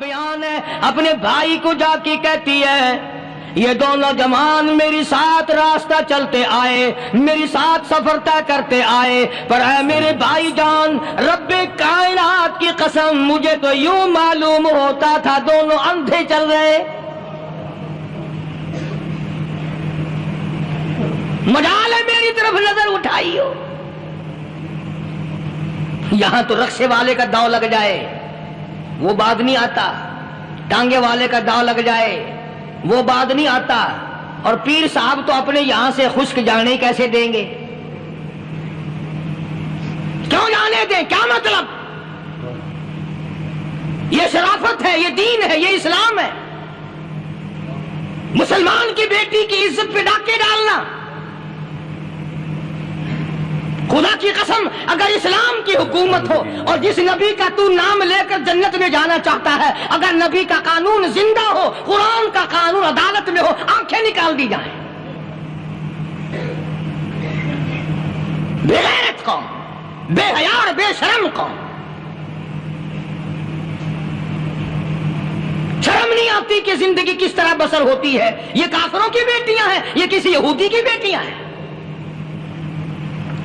بیان ہے، اپنے بھائی کو جا کے کہتی ہے یہ دو نوجوان میری ساتھ راستہ چلتے آئے، میری ساتھ سفر طے کرتے آئے، پر اے میرے بھائی جان، رب کائنات کی قسم مجھے تو یوں معلوم ہوتا تھا دونوں اندھے چل رہے۔ مجال ہے میری طرف نظر اٹھائی ہو، یہاں تو رکشے والے کا داؤ لگ جائے وہ بعد نہیں آتا، ٹانگے والے کا داؤ لگ جائے وہ بعد نہیں آتا، اور پیر صاحب تو اپنے یہاں سے خشک جانے کیسے دیں گے؟ کیوں جانے دیں؟ کیا مطلب؟ یہ شرافت ہے، یہ دین ہے، یہ اسلام ہے۔ مسلمان کی بیٹی کی عزت پہ ڈاکے ڈالنا، خدا کی قسم اگر اسلام کی حکومت ہو اور جس نبی کا تو نام لے کر جنت میں جانا چاہتا ہے، اگر نبی کا قانون زندہ ہو، قرآن کا قانون عدالت میں ہو، آنکھیں نکال دی جائیں۔ بے غیرت قوم، بے حیا اور بے شرم قوم، شرم نہیں آتی کہ زندگی کس طرح بسر ہوتی ہے۔ یہ کافروں کی بیٹیاں ہیں، یہ کسی یہودی کی بیٹیاں ہیں،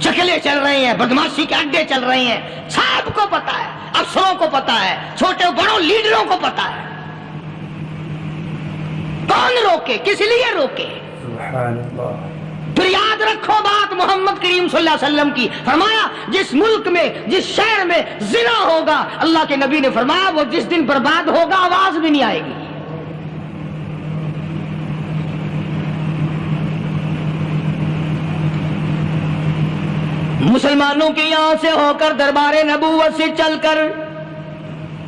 چکلے چل رہے ہیں، بدماشی کے اڈے چل رہے ہیں، سب کو پتا ہے، افسروں کو پتا ہے، چھوٹے بڑوں لیڈروں کو پتا ہے۔ کون روکے؟ کس لیے روکے؟ سبحان اللہ۔ پھر یاد رکھو بات محمد کریم صلی اللہ علیہ وسلم کی، فرمایا جس ملک میں، جس شہر میں زنا ہوگا، اللہ کے نبی نے فرمایا وہ جس دن برباد ہوگا آواز بھی نہیں آئے گی۔ مسلمانوں کے یہاں سے ہو کر دربار نبوت سے چل کر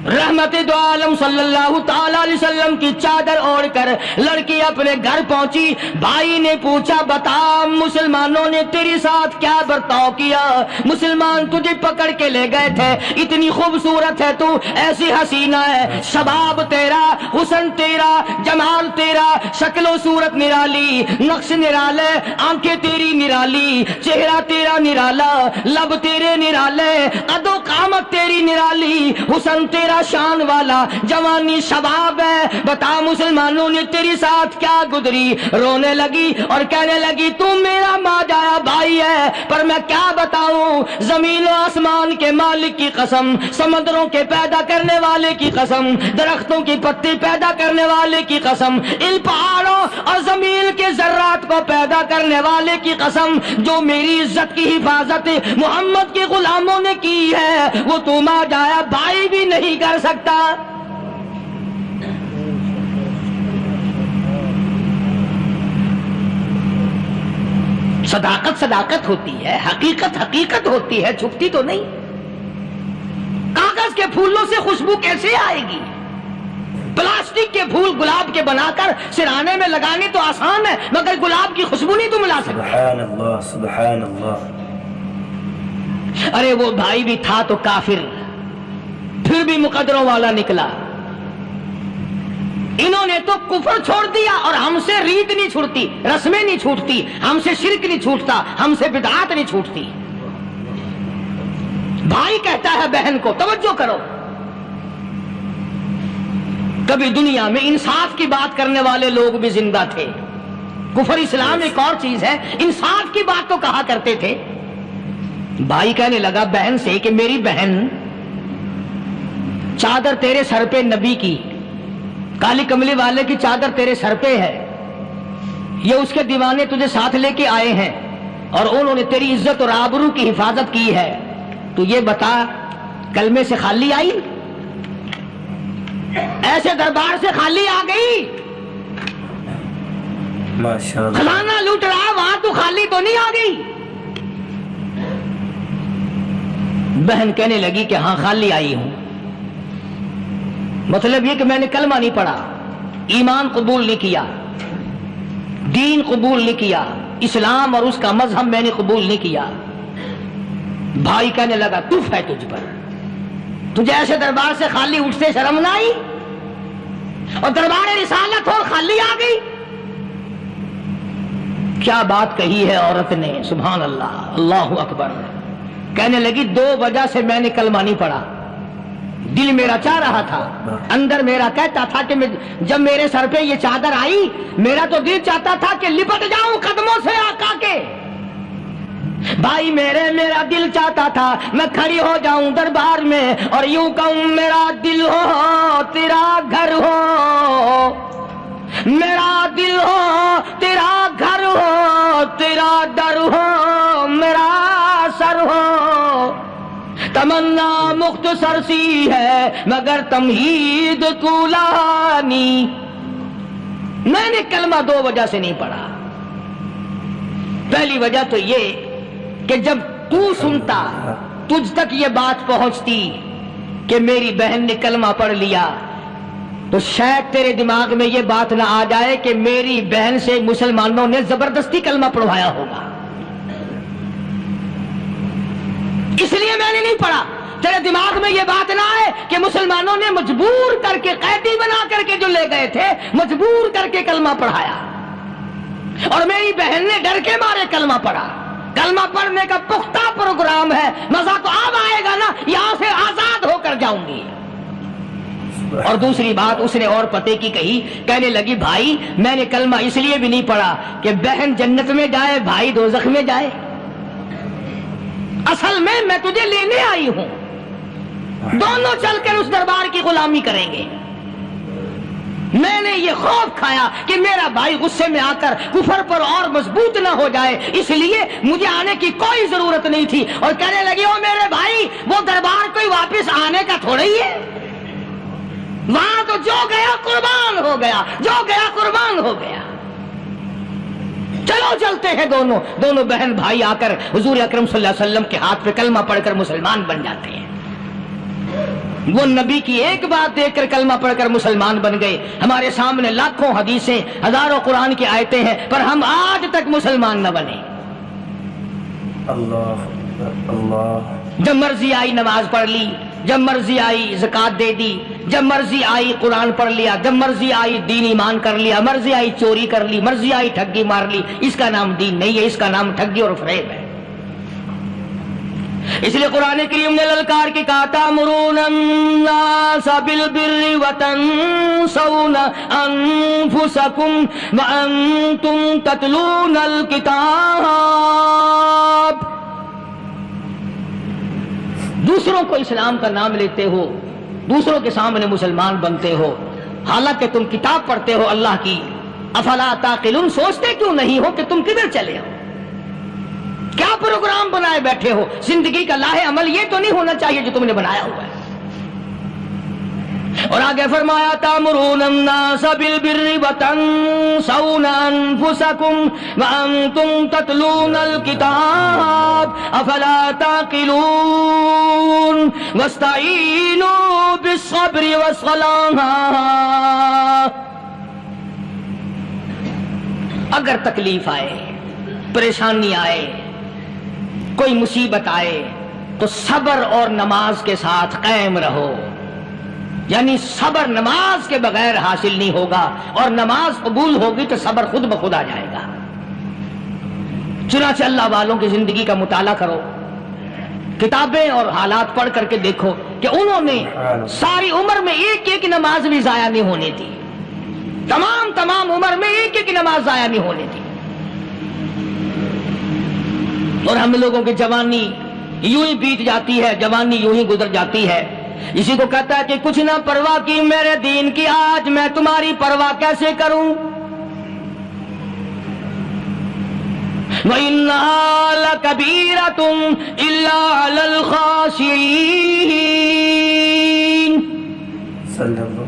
رحمت دو عالم صلی اللہ تعالی علیہ وسلم کی چادر اوڑھ کر لڑکی اپنے گھر پہنچی۔ بھائی نے پوچھا بتا مسلمانوں نے تیرے ساتھ کیا برتاؤ کیا؟ مسلمان تجھے پکڑ کے لے گئے تھے، اتنی خوبصورت ہے تو، ایسی حسینہ ہے، شباب تیرا، حسن تیرا، جمال تیرا، شکل و صورت نرالی، نقش نرالے، آنکھیں تیری نرالی، چہرہ تیرا نرالا، لب تیرے نرالے، قد و قامت تیری نرالی، حسن تیرا شان والا، جوانی شباب ہے، بتا مسلمانوں نے تیری ساتھ کیا گزری؟ رونے لگی اور کہنے لگی تو میرا ماجایا بھائی ہے، پر میں کیا بتاؤں، زمین و آسمان کے مالک کی قسم، سمندروں کے پیدا کرنے والے کی قسم، درختوں کی پتی پیدا کرنے والے کی قسم، ان پہاڑوں اور زمین کے ذرات کو پیدا کرنے والے کی قسم، جو میری عزت کی حفاظت محمد کے غلاموں نے کی ہے، وہ تو ماجایا بھائی بھی نہیں کر سکتا۔ صداقت صداقت ہوتی ہے، حقیقت حقیقت ہوتی ہے، چھپتی تو نہیں۔ کاغذ کے پھولوں سے خوشبو کیسے آئے گی؟ پلاسٹک کے پھول گلاب کے بنا کر سرانے میں لگانے تو آسان ہے، مگر گلاب کی خوشبو نہیں تم لا سکتے۔ سبحان اللہ، سبحان اللہ۔ ارے وہ بھائی بھی تھا تو کافر، پھر بھی مقدروں والا نکلا۔ انہوں نے تو کفر چھوڑ دیا، اور ہم سے ریت نہیں چھوٹتی، رسمیں نہیں چھوٹتی، ہم سے شرک نہیں چھوٹتا، ہم سے بدعات نہیں چھوٹتی۔ بھائی کہتا ہے بہن کو، توجہ کرو، کبھی دنیا میں انصاف کی بات کرنے والے لوگ بھی زندہ تھے۔ کفر اسلام ایک اور چیز ہے، انصاف کی بات تو کہا کرتے تھے۔ بھائی کہنے لگا بہن سے کہ میری بہن، چادر تیرے سر پہ نبی کی، کالی کملی والے کی چادر تیرے سر پہ ہے، یہ اس کے دیوانے تجھے ساتھ لے کے آئے ہیں، اور انہوں نے تیری عزت اور آبرو کی حفاظت کی ہے، تو یہ بتا کلمے سے خالی آئی؟ ایسے دربار سے خالی آ گئی؟ ماشاءاللہ، خزانہ لوٹ رہا ہے وہاں تو خالی تو نہیں آ گئی؟ بہن کہنے لگی کہ ہاں خالی آئی ہوں، مطلب یہ کہ میں نے کلمہ نہیں پڑھا، ایمان قبول نہیں کیا، دین قبول نہیں کیا، اسلام اور اس کا مذہب میں نے قبول نہیں کیا۔ بھائی کہنے لگا تف ہے تجھ پر، تجھے ایسے دربار سے خالی اٹھتے شرم نہ آئی؟ اور دربار رسالت اور خالی آ گئی؟ کیا بات کہی ہے عورت نے، سبحان اللہ، اللہ اکبر۔ کہنے لگی دو وجہ سے میں نے کلمہ نہیں پڑھا، دل میرا چاہ رہا تھا، اندر میرا کہتا تھا کہ جب میرے سر پہ یہ چادر آئی میرا تو دل چاہتا تھا کہ لپٹ جاؤں قدموں سے آقا کے۔ بھائی میرا دل چاہتا تھا میں کھڑی ہو جاؤں دربار میں اور یوں کہوں میرا دل ہو تیرا گھر ہو، میرا دل ہو تیرا گھر ہو، تیرا در ہو میرا سر ہو۔ تمنا مختصر سی ہے مگر تمہید کولانی۔ میں نے کلمہ دو وجہ سے نہیں پڑھا۔ پہلی وجہ تو یہ کہ جب تو سنتا تجھ تک یہ بات پہنچتی کہ میری بہن نے کلمہ پڑھ لیا تو شاید تیرے دماغ میں یہ بات نہ آ جائے کہ میری بہن سے مسلمانوں نے زبردستی کلمہ پڑھوایا ہوگا، اس لیے میں نے نہیں پڑھا۔ تیرے دماغ میں یہ بات نہ آئے کہ مسلمانوں نے مجبور کر کے قیدی بنا کر کے جو لے گئے تھے مجبور کر کے کلمہ پڑھایا اور میری بہن نے ڈر کے مارے کلمہ پڑھا۔ کلمہ پڑھنے کا پختہ پروگرام ہے، مزہ تو اب آئے گا نا، یہاں سے آزاد ہو کر جاؤں گی۔ اور دوسری بات اس نے اور پتے کی کہی، کہنے لگی بھائی میں نے کلمہ اس لیے بھی نہیں پڑھا کہ بہن جنت میں جائے بھائی دوزخ میں جائے، اصل میں تجھے لینے آئی ہوں، دونوں چل کر اس دربار کی غلامی کریں گے۔ میں نے یہ خوف کھایا کہ میرا بھائی غصے میں آ کر کفر پر اور مضبوط نہ ہو جائے، اس لیے مجھے آنے کی کوئی ضرورت نہیں تھی۔ اور کہنے لگی او میرے بھائی وہ دربار کوئی واپس آنے کا تھوڑا ہی ہے، وہاں تو جو گیا قربان ہو گیا، جو گیا قربان ہو گیا۔ چلو چلتے ہیں دونوں بہن بھائی آ کر حضور اکرم صلی اللہ علیہ وسلم کے ہاتھ پہ کلمہ پڑھ کر مسلمان بن جاتے ہیں۔ وہ نبی کی ایک بات دیکھ کر کلمہ پڑھ کر مسلمان بن گئے۔ ہمارے سامنے لاکھوں حدیثیں، ہزاروں قرآن کی آیتیں ہیں، پر ہم آج تک مسلمان نہ بنے۔ اللہ جب مرضی آئی نماز پڑھ لی، جب مرضی آئی زکات دے دی، جب مرضی آئی قرآن پڑھ لیا، جب مرضی آئی دین ایمان کر لیا، مرضی آئی چوری کر لی، مرضی آئی ٹھگی مار لی۔ اس کا نام دین نہیں ہے، اس کا نام ٹھگی اور فریب ہے۔ اس لیے قرآن کریم نے للکار کے کہا تأمرون الناس بالبر وتنسون انفسکم وانتم تتلون الکتاب۔ دوسروں کو اسلام کا نام لیتے ہو، دوسروں کے سامنے مسلمان بنتے ہو، حالانکہ تم کتاب پڑھتے ہو اللہ کی۔ افلا تعقلون، سوچتے کیوں نہیں ہو کہ تم کدھر چلے ہو؟ کیا پروگرام بنائے بیٹھے ہو؟ زندگی کا لاہ عمل یہ تو نہیں ہونا چاہیے جو تم نے بنایا ہوا ہے۔ اور آگے فرمایا تأمرون الناس بالبر وتنسون انفسکم وانتم تتلون الکتاب افلا تعقلون واستعینوا بالصبر والصلاة۔ اگر تکلیف آئے، پریشانی آئے، کوئی مصیبت آئے تو صبر اور نماز کے ساتھ قائم رہو۔ یعنی صبر نماز کے بغیر حاصل نہیں ہوگا، اور نماز قبول ہوگی تو صبر خود بخود آ جائے گا۔ چنانچہ اللہ والوں کی زندگی کا مطالعہ کرو، کتابیں اور حالات پڑھ کر کے دیکھو کہ انہوں نے ساری عمر میں ایک ایک نماز بھی ضائع نہیں ہونے دی، تمام عمر میں ایک ایک نماز ضائع نہیں ہونے دی۔ اور ہم لوگوں کی جوانی یوں ہی بیت جاتی ہے، جوانی یوں ہی گزر جاتی ہے۔ اسی کو کہتا ہے کہ کچھ نہ پرواہ کی میرے دین کی، آج میں تمہاری پرواہ کیسے کروں؟ وَإِنَّهَا لَكَبِيرَةٌ إِلَّا عَلَى الْخَاشِعِينَ۔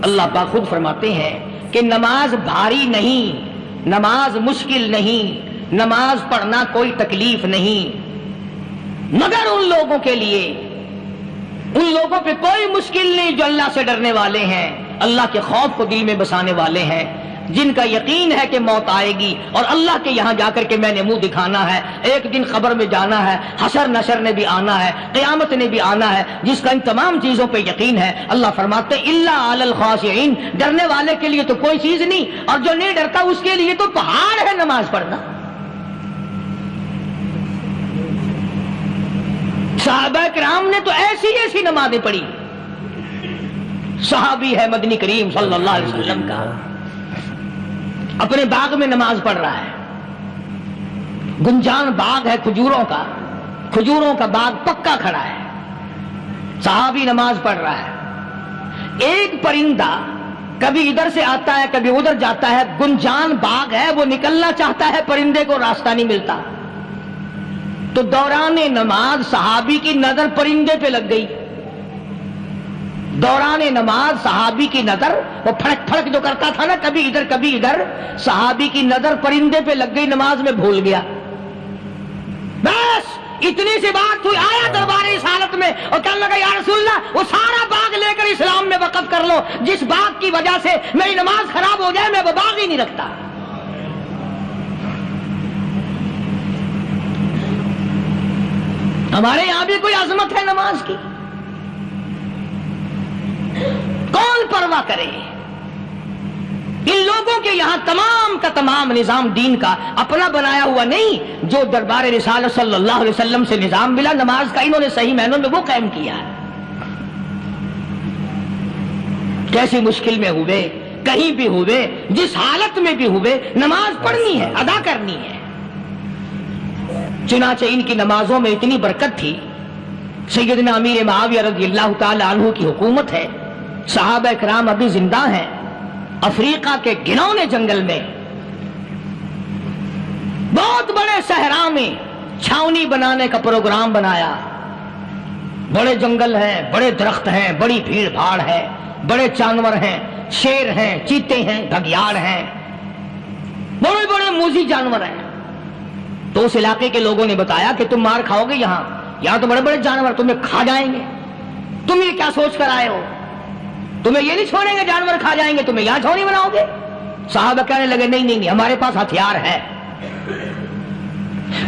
اللہ پاک خود فرماتے ہیں کہ نماز بھاری نہیں، نماز مشکل نہیں، نماز پڑھنا کوئی تکلیف نہیں، مگر ان لوگوں کے لیے، ان لوگوں پہ کوئی مشکل نہیں جو اللہ سے ڈرنے والے ہیں، اللہ کے خوف کو دل میں بسانے والے ہیں، جن کا یقین ہے کہ موت آئے گی اور اللہ کے یہاں جا کر کے میں نے منہ دکھانا ہے، ایک دن قبر میں جانا ہے، حشر نشر نے بھی آنا ہے، قیامت نے بھی آنا ہے، جس کا ان تمام چیزوں پہ یقین ہے۔ اللہ فرماتے ہیں الا علی الخاشعین، ڈرنے والے کے لیے تو کوئی چیز نہیں، اور جو نہیں ڈرتا اس کے لیے تو پہاڑ ہے نماز پڑھنا۔ صحابہ کرام نے تو ایسی ایسی نمازیں پڑھی، صحابی ہے مدنی کریم صلی اللہ علیہ وسلم کا، اپنے باغ میں نماز پڑھ رہا ہے، گنجان باغ ہے کھجوروں کا، کھجوروں کا باغ پکا کھڑا ہے، صحابی نماز پڑھ رہا ہے، ایک پرندہ کبھی ادھر سے آتا ہے کبھی ادھر جاتا ہے، گنجان باغ ہے، وہ نکلنا چاہتا ہے، پرندے کو راستہ نہیں ملتا، تو دوران نماز صحابی کی نظر پرندے پہ لگ گئی، دوران نماز صحابی کی نظر، وہ پھڑک پھڑک جو کرتا تھا نا کبھی ادھر، صحابی کی نظر پرندے پہ لگ گئی، نماز میں بھول گیا، بس اتنی سی بات ہوئی، آیا دربار رسالت میں اور کہنے لگا یا رسول اللہ وہ سارا باغ لے کر اسلام میں وقف کر لو، جس باغ کی وجہ سے میری نماز خراب ہو جائے میں وہ باغ ہی نہیں رکھتا۔ ہمارے یہاں بھی کوئی عظمت ہے نماز کی؟ کون پرواہ کرے؟ ان لوگوں کے یہاں تمام کا تمام نظام دین کا اپنا بنایا ہوا نہیں، جو دربار رسالت صلی اللہ علیہ وسلم سے نظام ملا نماز کا، انہوں نے صحیح معنوں میں وہ قائم کیا ہے۔ کیسی مشکل میں ہوئے، کہیں بھی ہوئے، جس حالت میں بھی ہوئے، نماز پڑھنی ہے، ادا کرنی ہے۔ چنانچہ ان کی نمازوں میں اتنی برکت تھی، سیدنا امیر معاویہ رضی اللہ تعالی عنہ کی حکومت ہے، صحابہ کرام ابھی زندہ ہیں، افریقہ کے گھنونے جنگل میں بہت بڑے صحرا میں چھاونی بنانے کا پروگرام بنایا، بڑے جنگل ہیں، بڑے درخت ہیں، بڑی بھیڑ بھاڑ ہے، بڑے جانور ہیں، شیر ہیں، چیتے ہیں، گھگیاڑ ہیں، بڑے بڑے موذی جانور ہیں۔ تو اس علاقے کے لوگوں نے بتایا کہ تم مار کھاؤ گے، یہاں تو بڑے بڑے جانور تمہیں کھا جائیں گے، تم یہ کیا سوچ کر آئے ہو؟ تمہیں یہ نہیں چھوڑیں گے، جانور کھا جائیں گے، تمہیں یہاں چھوڑی بناؤ گے؟ صحابہ کہنے لگے نہیں، ہمارے پاس ہتھیار ہے۔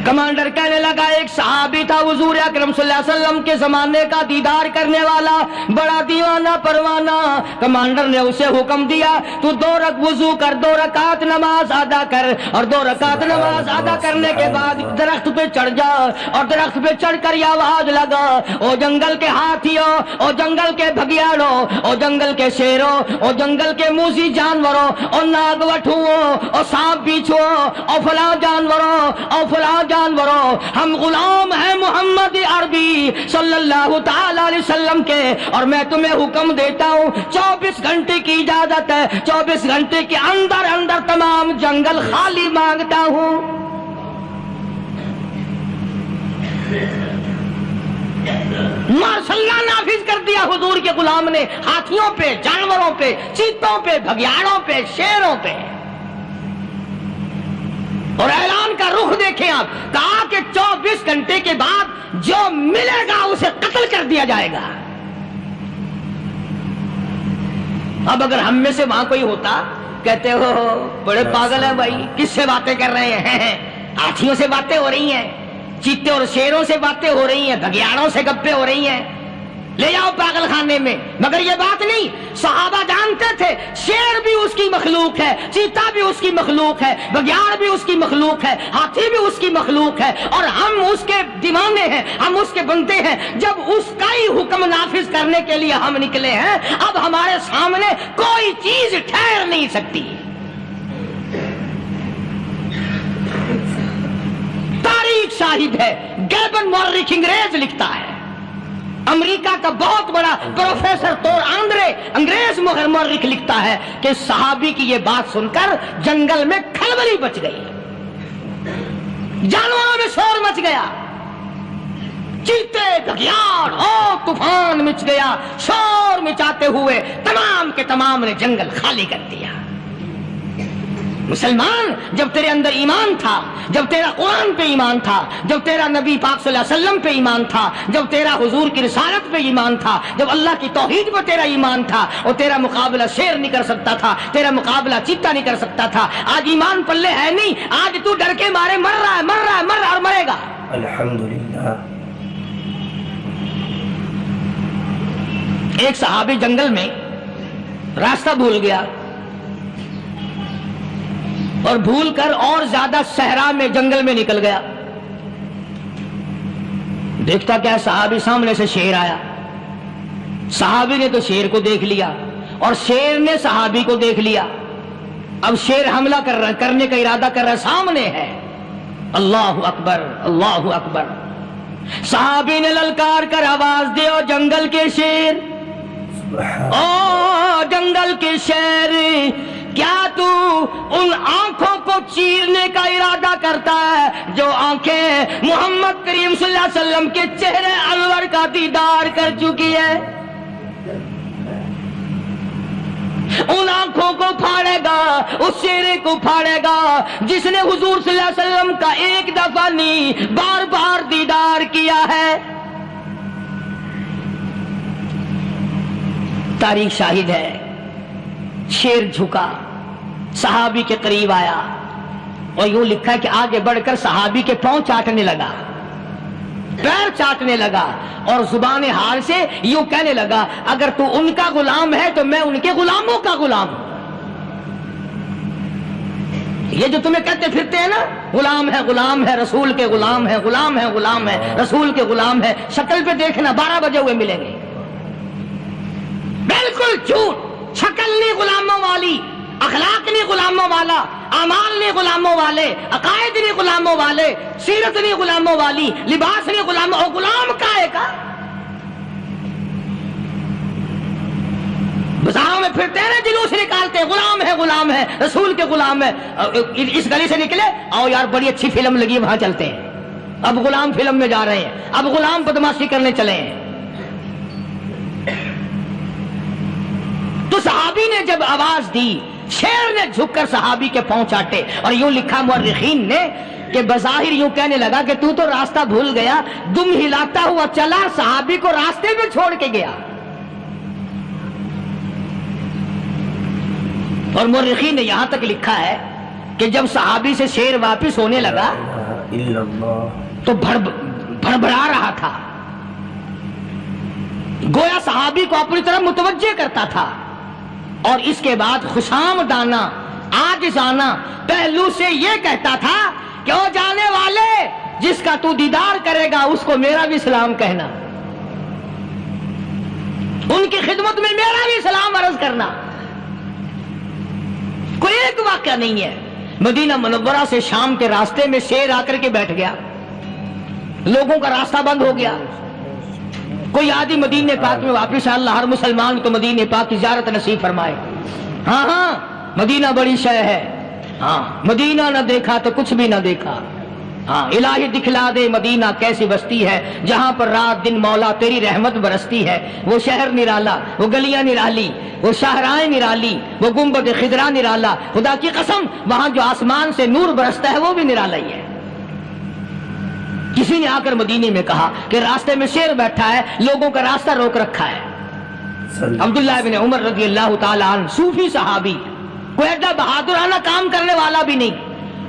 کمانڈر کہنے لگا، ایک صحابی تھا حضور اکرم صلی اللہ علیہ وسلم کے زمانے کا دیدار کرنے والا، بڑا دیوانہ پروانہ، کمانڈر نے اسے حکم دیا تو 2 وضو کر، 2 رکعت نماز ادا کر، اور 2 رکعت نماز ادا کرنے کے بعد درخت پہ چڑھ جا، اور درخت پہ چڑھ کر یہ آواز لگا، او جنگل کے ہاتھیوں، او جنگل کے بھگیاڑوں، او جنگل کے شیروں، او جنگل کے موذی جانوروں، اور ناگ وٹھوؤں، اور سانپ بیچھوؤں، اور فلاں جانوروں، اور فلاں جانوروں، ہم غلام ہیں محمد عربی صلی اللہ تعالی علیہ وسلم کے، اور میں تمہیں حکم دیتا ہوں 24 گھنٹے کی اجازت ہے، 24 گھنٹے کے اندر تمام جنگل خالی مانگتا ہوں۔ مارشلہ نافذ کر دیا حضور کے غلام نے، ہاتھیوں پہ، جانوروں پہ، چیتوں پہ، بھگیاڑوں پہ، شیروں پہ، اور اعلان کا رخ دیکھیں آپ، کہا کہ 24 گھنٹے کے بعد جو ملے گا اسے قتل کر دیا جائے گا۔ اب اگر ہم میں سے وہاں کوئی ہوتا، کہتے ہو بڑے پاگل ہیں بھائی، کس سے باتیں کر رہے ہیں؟ ہاتھیوں سے باتیں ہو رہی ہیں، چیتے اور شیروں سے باتیں ہو رہی ہیں، بھگیاڑوں سے گپیں ہو رہی ہیں، لے جاؤ پاگل خانے میں۔ مگر یہ بات نہیں، صحابہ جانتے تھے شیر بھی اس کی مخلوق ہے، چیتا بھی اس کی مخلوق ہے، بگیاڑ بھی اس کی مخلوق ہے، ہاتھی بھی اس کی مخلوق ہے، اور ہم اس کے دیوانے ہیں، ہم اس کے بندے ہیں۔ جب اس کا ہی حکم نافذ کرنے کے لیے ہم نکلے ہیں، اب ہمارے سامنے کوئی چیز ٹھہر نہیں سکتی۔ تاریخ شاہد ہے، گیبن مورخ انگریز لکھتا ہے، امریکہ کا بہت بڑا پروفیسر تور آندرے انگریز مورخ لکھتا ہے کہ صحابی کی یہ بات سن کر جنگل میں کھلبلی بچ گئی، جانوروں میں شور مچ گیا، چیتے، بھگیاڑ اور طوفان مچ گیا، شور مچاتے ہوئے تمام کے تمام نے جنگل خالی کر دیا۔ مسلمان، جب تیرے اندر ایمان تھا، جب تیرا قرآن پہ ایمان تھا، جب تیرا نبی پاک صلی اللہ علیہ وسلم پہ ایمان تھا، جب تیرا حضور کی رسالت پہ ایمان تھا، جب اللہ کی توحید پہ تیرا ایمان تھا، اور تیرا مقابلہ شیر نہیں کر سکتا تھا، تیرا مقابلہ چیتا نہیں کر سکتا تھا۔ آج ایمان پلے ہے نہیں، آج تو ڈر کے مارے مر رہا ہے اور مرے گا۔ الحمدللہ۔ ایک صحابی جنگل میں راستہ بھول گیا، اور بھول کر اور زیادہ صحرا میں جنگل میں نکل گیا۔ دیکھتا کیا صحابی، سامنے سے شیر آیا، صحابی نے تو شیر کو دیکھ لیا اور شیر نے صحابی کو دیکھ لیا. اب شیر حملہ کرنے کا ارادہ کر رہا ہے، سامنے ہے. اللہ اکبر اللہ اکبر. صحابی نے للکار کر آواز دی، او جنگل کے شیر، او جنگل کے شیر، کیا تو ان آنکھوں کو چیرنے کا ارادہ کرتا ہے جو آنکھیں محمد کریم صلی اللہ علیہ وسلم کے چہرے انور کا دیدار کر چکی ہے؟ ان آنکھوں کو پھاڑے گا، اس چہرے کو پھاڑے گا جس نے حضور صلی اللہ علیہ وسلم کا ایک دفعہ نہیں بار بار دیدار کیا ہے. تاریخ شاہد ہے. شیر جھکا، صحابی کے قریب آیا اور یوں لکھا کہ آگے بڑھ کر صحابی کے پاؤں چاٹنے لگا، پیر چاٹنے لگا اور زبان حال سے یوں کہنے لگا اگر تو ان کا غلام ہے تو میں ان کے غلاموں کا غلام ہوں. یہ جو تمہیں کہتے پھرتے ہیں نا غلام ہے رسول کے غلام ہے، غلام ہے رسول کے غلام ہے، شکل پہ دیکھنا 12 بجے ہوئے ملیں گے. بالکل جھوٹ. شکل نہیں غلاموں والی، اخلاق نہیں غلاموں والا، اعمال نہیں غلاموں والے، عقائد نہیں غلاموں والے، سیرت نہیں غلاموں والی، لباس نہیں غلاموں. اور غلام کائے کا؟ بازاروں میں پھرتے ہیں نا، جلوس نکالتے ہیں، غلام ہے رسول کے غلام ہے. اس گلی سے نکلے، آؤ یار بڑی اچھی فلم لگی وہاں چلتے ہیں. اب غلام فلم میں جا رہے ہیں، اب غلام بدماشی کرنے چلے ہیں. تو صحابی نے جب آواز دی، شیر نے جھک کر صحابی کے پاؤں چاٹے اور یوں لکھا مورخین نے کہ بظاہر یوں کہنے لگا کہ تو راستہ بھول گیا، دم ہلاتا ہوا چلا، صحابی کو راستے میں چھوڑ کے گیا. اور مورخین نے یہاں تک لکھا ہے کہ جب صحابی سے شیر واپس ہونے لگا تو بھڑبڑا رہا تھا، گویا صحابی کو اپنی طرف متوجہ کرتا تھا. اور اس کے بعد خوشامدانہ عاجزانہ پہلو سے یہ کہتا تھا کہ او جانے والے، جس کا تو دیدار کرے گا اس کو میرا بھی سلام کہنا، ان کی خدمت میں میرا بھی سلام عرض کرنا. کوئی ایک واقعہ نہیں ہے. مدینہ منورہ سے شام کے راستے میں شیر آ کر کے بیٹھ گیا، لوگوں کا راستہ بند ہو گیا. کوئی آدمی مدینہ پاک میں واپس آ، اللہ ہر مسلمان کو مدینہ پاک کی زیارت نصیب فرمائے. ہاں مدینہ بڑی شے ہے. ہاں مدینہ نہ دیکھا تو کچھ بھی نہ دیکھا. ہاں الہی دکھلا دے مدینہ کیسی بستی ہے جہاں پر رات دن مولا تیری رحمت برستی ہے. وہ شہر نرالا، وہ گلیاں نرالی، وہ شاہراہیں نرالی، وہ گنبد خضرا نرالا. خدا کی قسم وہاں جو آسمان سے نور برستا ہے وہ بھی نرالا ہی ہے. کسی نے آ کر مدینے میں کہا کہ راستے میں شیر بیٹھا ہے، لوگوں کا راستہ روک رکھا ہے. عبداللہ بن عمر رضی اللہ تعالی عنہ صوفی صحابی، کوئی ایڈا بہادرانہ کام کرنے والا بھی نہیں،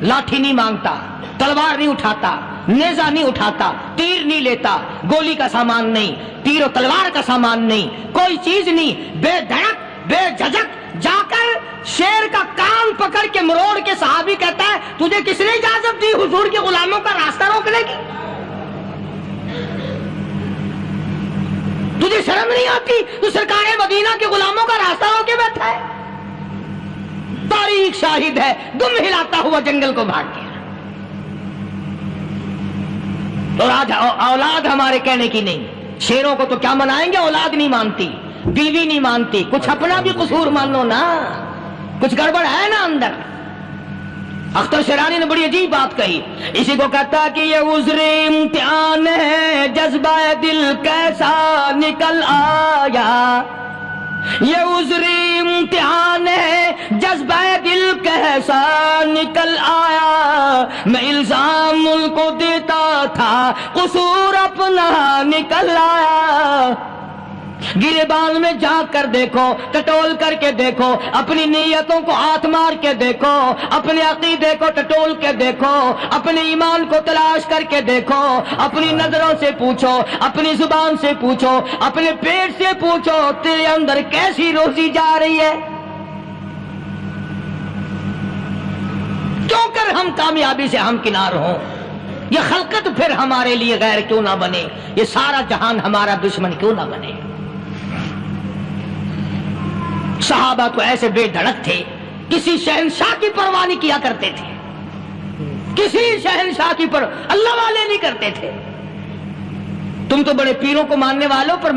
لاٹھی نہیں مانگتا، تلوار نہیں اٹھاتا، نیزہ نہیں اٹھاتا، تیر نہیں لیتا، گولی کا سامان نہیں، تیر و تلوار کا سامان نہیں، کوئی چیز نہیں، بے دھڑک بے جھجک جا کر شیر کا کان پکڑ کے مروڑ کے صحابی کہتا ہے تجھے کس نے اجازت دی حضور کے غلاموں کا راستہ روکنے کی؟ تجھے شرم نہیں آتی؟ تو سرکار مدینہ کے غلاموں کا راستہ روکے بیٹھا ہے. تاریخ شاہد ہے، دم ہلاتا ہوا جنگل کو بھاگ گیا. اور آج اولاد ہمارے کہنے کی نہیں. شیروں کو تو کیا منائیں گے، اولاد نہیں مانتی، بیوی نہیں مانتی. کچھ اپنا بھی قصور مانو نا، کچھ گڑبڑ ہے نا اندر. اختر شیرانی نے بڑی عجیب بات کہی، اسی کو کہتا کہ یہ عذر امتحان ہے، جذبہ دل کیسا نکل آیا. یہ عذر امتحان ہے، جذبہ دل کیسا نکل آیا. میں الزام ان کو دیتا تھا، قصور اپنا نکل آیا. گریبان میں جا کر دیکھو، ٹٹول کر کے دیکھو، اپنی نیتوں کو ہاتھ مار کے دیکھو، اپنے عقیدے کو ٹٹول کے دیکھو، اپنے ایمان کو تلاش کر کے دیکھو، اپنی نظروں سے پوچھو، اپنی زبان سے پوچھو، اپنے پیٹ سے پوچھو تیرے اندر کیسی روزی جا رہی ہے. کیوں کر ہم کامیابی سے ہمکنار ہوں؟ یہ خلقت پھر ہمارے لیے غیر کیوں نہ بنے؟ یہ سارا جہان ہمارا دشمن کیوں نہ بنے؟ صحابہ تو ایسے بے دھڑک تھے، کسی شہنشاہ کی پرواہ نہیں کیا کرتے تھے، کسی شہنشاہ کی اللہ والے نہیں کرتے تھے۔ تم تو بڑے پیروں کو ماننے والوں، پر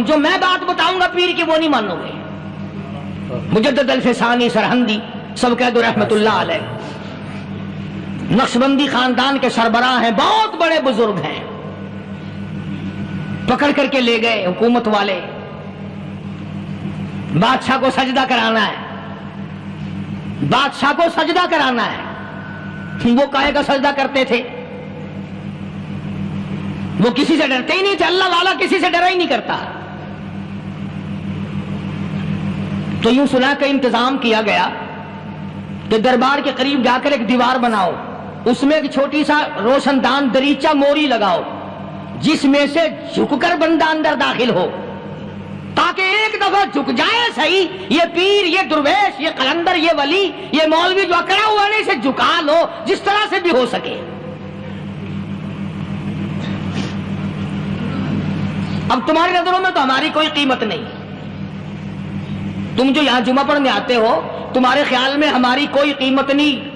جو میں بات بتاؤں گا پیر کی وہ نہیں مانو گے۔ مجدد الفسانی سرہندی سب کہہ دو رحمت اللہ علیہ، نقشبندی خاندان کے سربراہ ہیں، بہت بڑے بزرگ ہیں، پکڑ کر کے لے گئے حکومت والے، بادشاہ کو سجدہ کرانا ہے، بادشاہ کو سجدہ کرانا ہے۔ وہ کاہے کا سجدہ کرتے تھے؟ وہ کسی سے ڈرتے ہی نہیں تھے، اللہ والا کسی سے ڈرا ہی نہیں کرتا۔ تو یوں سنا کہ انتظام کیا گیا کہ دربار کے قریب جا کر ایک دیوار بناؤ، اس میں ایک چھوٹی سا روشن دان دریچہ موری لگاؤ، جس میں سے جھک کر بندہ اندر داخل ہو، تاکہ ایک دفعہ جھک جائے صحیح، یہ پیر، یہ درویش، یہ قلندر، یہ ولی، یہ مولوی جو اکڑا ہوا نہیں، اسے جھکا لو جس طرح سے بھی ہو سکے۔ اب تمہاری نظروں میں تو ہماری کوئی قیمت نہیں، تم جو یہاں جمعہ پڑھنے آتے ہو تمہارے خیال میں ہماری کوئی قیمت نہیں،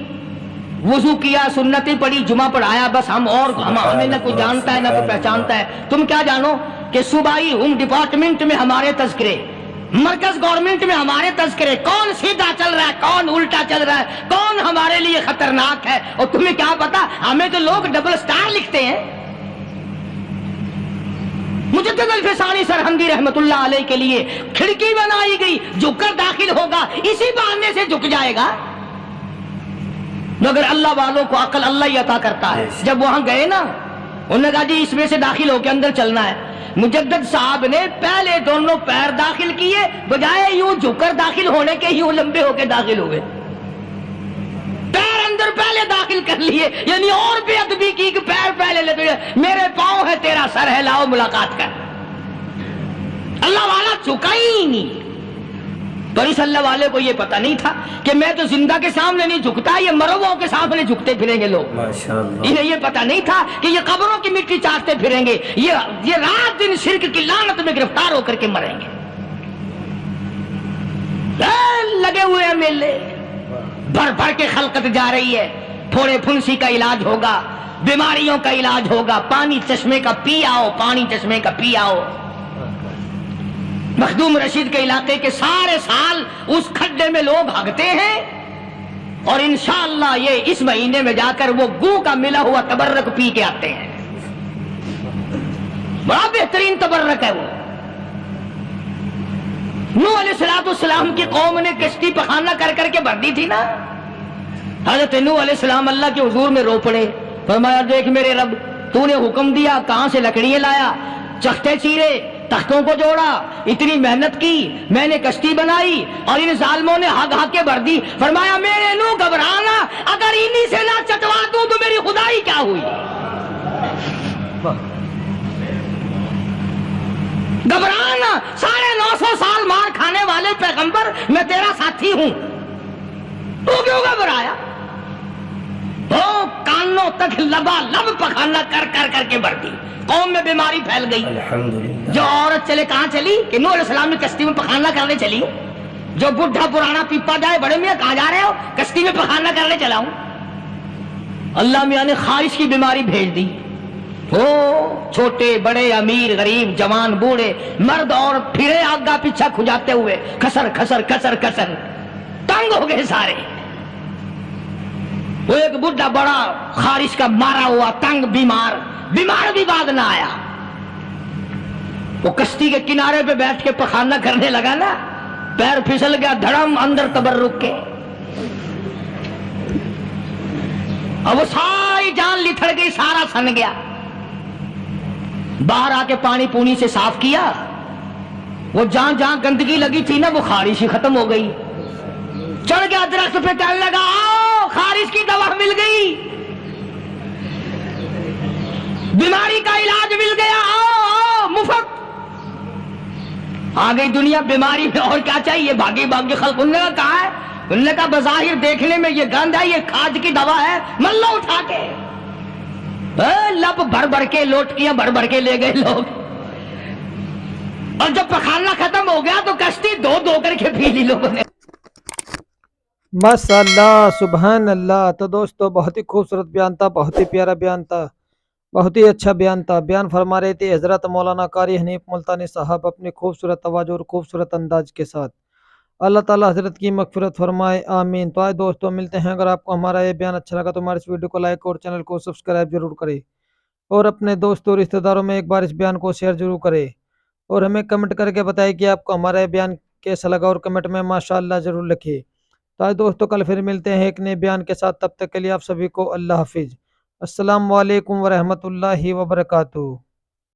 وضو کیا، سنتیں پڑھی، جمعہ پڑھایا، بس ہمیں نہ کوئی جانتا ہے نہ کوئی پہچانتا ہے۔ تم کیا جانو کہ صوبائی ہوم ڈپارٹمنٹ میں ہمارے تذکرے، مرکز گورنمنٹ میں ہمارے تذکرے، کون سیدھا چل رہا ہے، کون الٹا چل رہا ہے، کون ہمارے لیے خطرناک ہے، اور تمہیں کیا پتا، ہمیں تو لوگ ڈبل سٹار لکھتے ہیں۔ مجدد الفسانی سرہندی رحمت اللہ علیہ کے لیے کھڑکی بنائی گئی، جھک کر داخل ہوگا، اسی بہانے سے جھک جائے گا۔ مگر اللہ والوں کو عقل اللہ ہی عطا کرتا ہے۔ جب وہاں گئے نا، انہوں نے کہا جی اس میں سے داخل ہو کے اندر چلنا ہے۔ مجدد صاحب نے پہلے دونوں پیر داخل کیے، بجائے یوں جھک کر داخل ہونے کے یوں لمبے ہو کے داخل ہوئے، پیر اندر پہلے داخل کر لیے، یعنی اور بے ادبی کی کہ پیر پہلے لے تو میرے پاؤں ہے تیرا سر ہے، لاؤ ملاقات کر۔ اللہ والا جھکا ہی نہیں۔ تو اس اللہ والے کو یہ پتہ نہیں تھا کہ میں تو زندہ کے سامنے نہیں جھکتا، یہ مرووں کے سامنے جھکتے پھریں گے لوگ۔ انہیں یہ پتہ نہیں تھا کہ یہ قبروں کی مٹی چاٹتے پھریں گے، یہ رات دن شرک کی لعنت میں گرفتار ہو کر کے مریں گے۔ لگے ہوئے ہیں میلے، بھر بھر کے خلقت جا رہی ہے، پھوڑے پھنسی کا علاج ہوگا، بیماریوں کا علاج ہوگا، پانی چشمے کا پی آؤ، پانی چشمے کا پی آؤ۔ مخدوم رشید کے علاقے کے سارے سال اس کھڈے میں لوگ بھاگتے ہیں، اور انشاءاللہ یہ اس مہینے میں جا کر وہ گو کا ملا ہوا تبرک پی کے آتے ہیں۔ بڑا بہترین تبرک ہے وہ۔ نوح علیہ السلام کی قوم نے کشتی پخانہ کر کر کے بھر دی تھی نا، حضرت نوح علیہ السلام اللہ کے حضور میں رو پڑے، فرمایا دیکھ میرے رب، تو نے حکم دیا، کہاں سے لکڑیاں لایا، چختے چیرے، تختوں کو جوڑا، اتنی محنت کی، میں نے کشتی بنائی اور ان ظالموں نے ہگ ہگ کے بھر دی۔ فرمایا میرے نو گھبرانا، اگر انہی سے نہ چٹوا دوں تو میری خدائی کیا ہوئی؟ گھبرانا، 950 سال مار کھانے والے پیغمبر، میں تیرا ساتھی ہوں، تو کیوں گھبرایا؟ وہ کانوں تک لبا لب پخانا کر کر کر کے بھر دی، قوم میں بیماری پھیل گئی۔ جو عورت چلے کہاں چلی کہ نوح علیہ السلام نے کشتی میں پخانا کرنے چلی۔ جو بڈھا پرانا پیپا جائے، بڑے میاں کہاں جا رہے ہو؟ کشتی میں پخانا کرنے چلا ہوں۔ اللہ میاں نے خارش کی بیماری بھیج دی، وہ چھوٹے بڑے، امیر غریب، جوان بوڑھے، مرد اور پھرے آگا پیچھا کھجاتے ہوئے کسر کسر کسر کسر تنگ ہو گئے سارے۔ وہ ایک بڈھا بڑا خارش کا مارا ہوا تنگ بیمار بھی بعد نہ آیا، وہ کشتی کے کنارے پہ بیٹھ کے پخانا کرنے لگا نا، پیر پھسل گیا، دھڑم اندر تبرک کے، اور وہ ساری جان لتھڑ گئی، سارا سن گیا۔ باہر آ کے پانی پونی سے صاف کیا، وہ جہاں جہاں گندگی لگی تھی نا، وہ خارش ہی ختم ہو گئی۔ چڑھ گیا درخت پہ، کہنے لگا آؤ خارش کی دوا مل گئی، بیماری کا علاج مل گیا، آؤ مفت۔ آ گئی دنیا بیماری میں، اور کیا چاہیے؟ بھاگی بھاگی خلق۔ انہوں نے کہا ہے، انہوں نے کہا بظاہر دیکھنے میں یہ گند ہے، یہ کھاج کی دوا ہے، مل لو اٹھا کے۔ لب بھر بھر کے، لوٹکیاں بھر بھر کے لے گئے لوگ۔ اور جب پخانا ختم ہو گیا تو کشتی دو دو کر کے پی لی لوگوں نے۔ ماشاء اللہ، سبحان اللہ۔ تو دوستو بہت ہی خوبصورت بیان تھا، بہت ہی پیارا بیان تھا، بہت ہی اچھا بیان تھا۔ بیان فرما رہے تھے حضرت مولانا قاری حنیف ملتانی صاحب اپنی خوبصورت آواز اور خوبصورت انداز کے ساتھ۔ اللہ تعالیٰ حضرت کی مغفرت فرمائے، آمین۔ تو آئے دوستو ملتے ہیں، اگر آپ کو ہمارا یہ بیان اچھا لگا تو ہمارے اس ویڈیو کو لائک اور چینل کو سبسکرائب ضرور کریں، اور اپنے دوستوں اور رشتہ داروں میں ایک بار اس بیان کو شیئر ضرور کریں، اور ہمیں کمنٹ کر کے بتائیں کہ آپ کو ہمارا یہ بیان کیسا لگا، اور کمنٹ میں ماشاءاللہ ضرور لکھیں۔ تو آج دوستو کل پھر ملتے ہیں ایک نئے بیان کے ساتھ، تب تک کے لیے آپ سبھی کو اللہ حافظ۔ السلام علیکم ورحمۃ اللہ وبرکاتہ۔